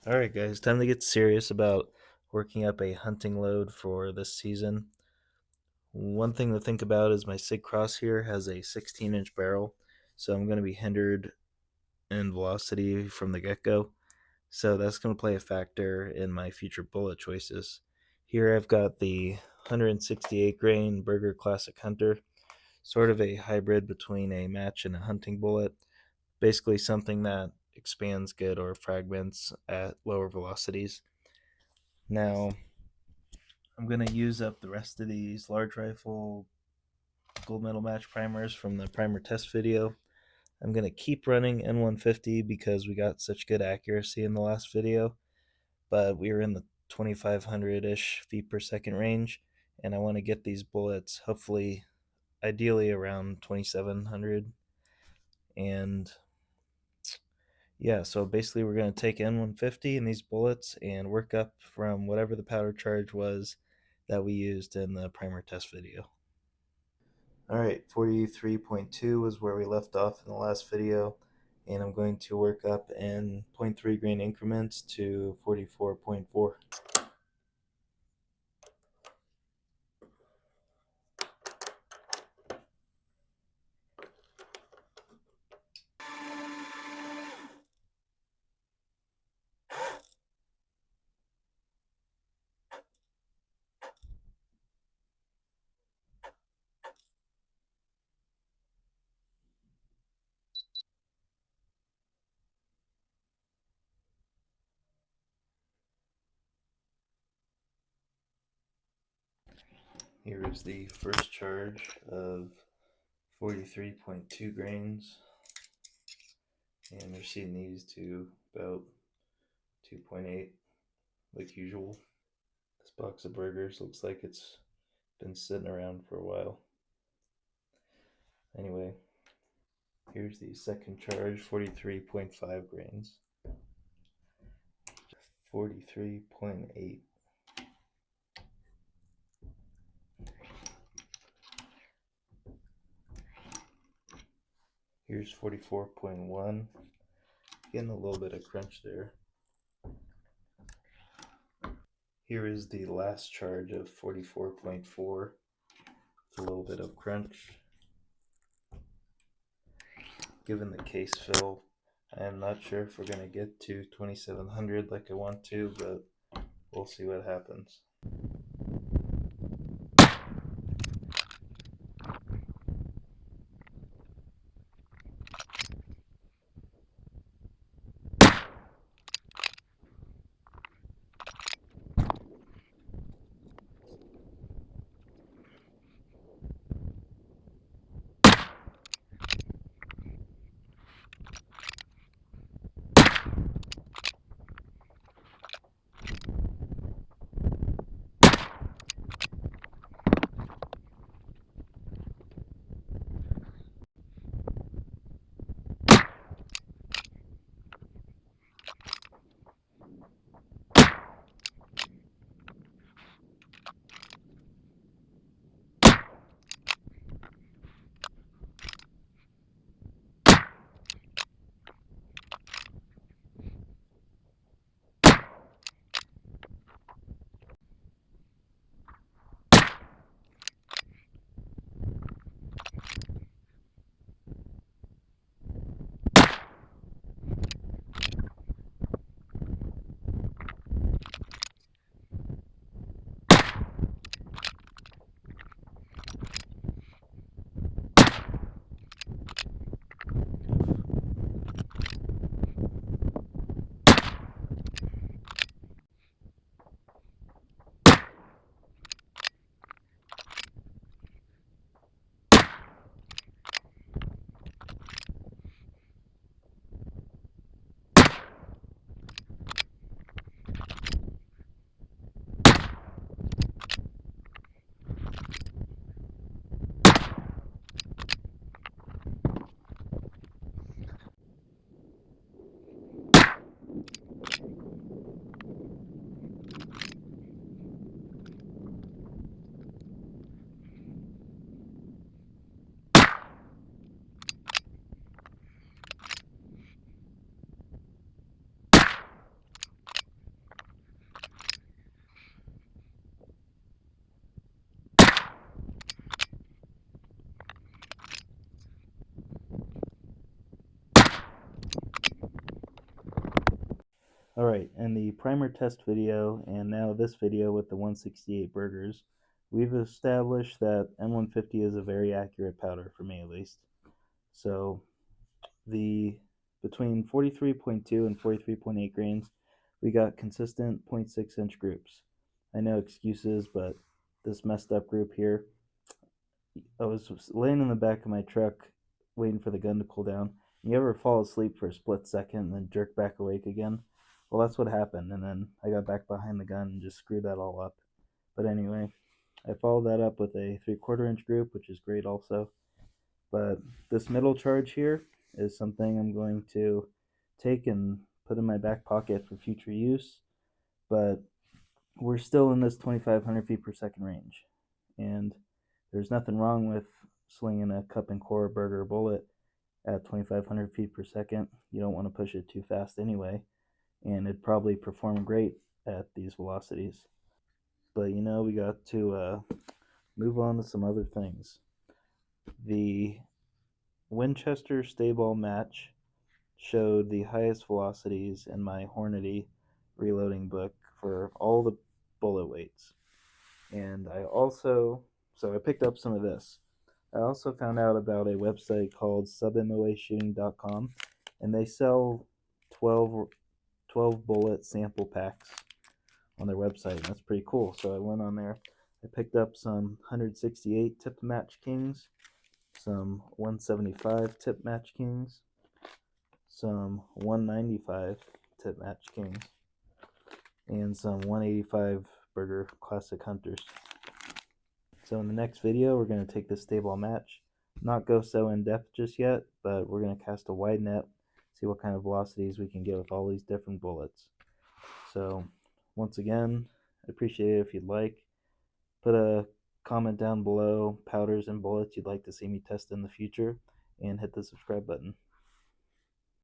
Alright, guys, time to get serious about working up a hunting load for this season. One thing to think about is my Sig Cross here has a 16-inch barrel, so I'm going to be hindered in velocity from the get go. So that's going to play a factor in my future bullet choices. Here I've got the 168 grain Berger Classic Hunter, sort of a hybrid between a match and a hunting bullet. Basically, something that expands good or fragments at lower velocities. Now, I'm going to use up the rest of these large rifle gold medal match primers from the primer test video. I'm going to keep running N150 because we got such good accuracy in the last video, but we were in the 2500-ish feet per second range, and I want to get these bullets hopefully ideally around 2700. And yeah, so basically we're going to take N150 and these bullets and work up from whatever the powder charge was that we used in the primer test video. Alright, 43.2 was where we left off in the last video, and I'm going to work up in 0.3 grain increments to 44.4. Here is the first charge of 43.2 grains, and we're seeing these to about 2.8 like usual. This box of burgers looks like it's been sitting around for a while. Anyway, here's the second charge, 43.5 grains. 43.8. Here's 44.1. Getting a little bit of crunch there. Here is the last charge of 44.4 with a little bit of crunch. Given the case fill, I am not sure if we're going to get to 2700 like I want to, but we'll see what happens. Alright, in the primer test video and now this video with the 168 Bergers, we've established that N150 is a very accurate powder, for me at least. So the between 43.2 and 43.8 grains, we got consistent 0.6 inch groups. I know excuses, but this messed up group here, I was laying in the back of my truck waiting for the gun to cool down. You ever fall asleep for a split second and then jerk back awake again? Well, that's what happened, and then I got back behind the gun and just screwed that all up. But anyway, I followed that up with a 3/4 inch group, which is great also. But this middle charge here is something I'm going to take and put in my back pocket for future use. But we're still in this 2,500 feet per second range, and there's nothing wrong with slinging a cup and core Berger bullet at 2,500 feet per second. You don't want to push it too fast anyway, and it'd probably perform great at these velocities. But we got to move on to some other things. The Winchester stay-ball match showed the highest velocities in my Hornady reloading book for all the bullet weights. And I picked up some of this. I also found out about a website called submoashooting.com, and they sell 12 bullet sample packs on their website, and that's pretty cool. So I went on there. I picked up some 168 tip match kings, some 175 tip match kings, some 195 tip match kings, and some 185 Berger Classic Hunters. So in the next video, we're going to take this stay-ball match, not go so in depth just yet, but we're going to cast a wide net, see what kind of velocities we can get with all these different bullets. So once again, I'd appreciate it if you'd like. Put a comment down below powders and bullets you'd like to see me test in the future, and hit the subscribe button.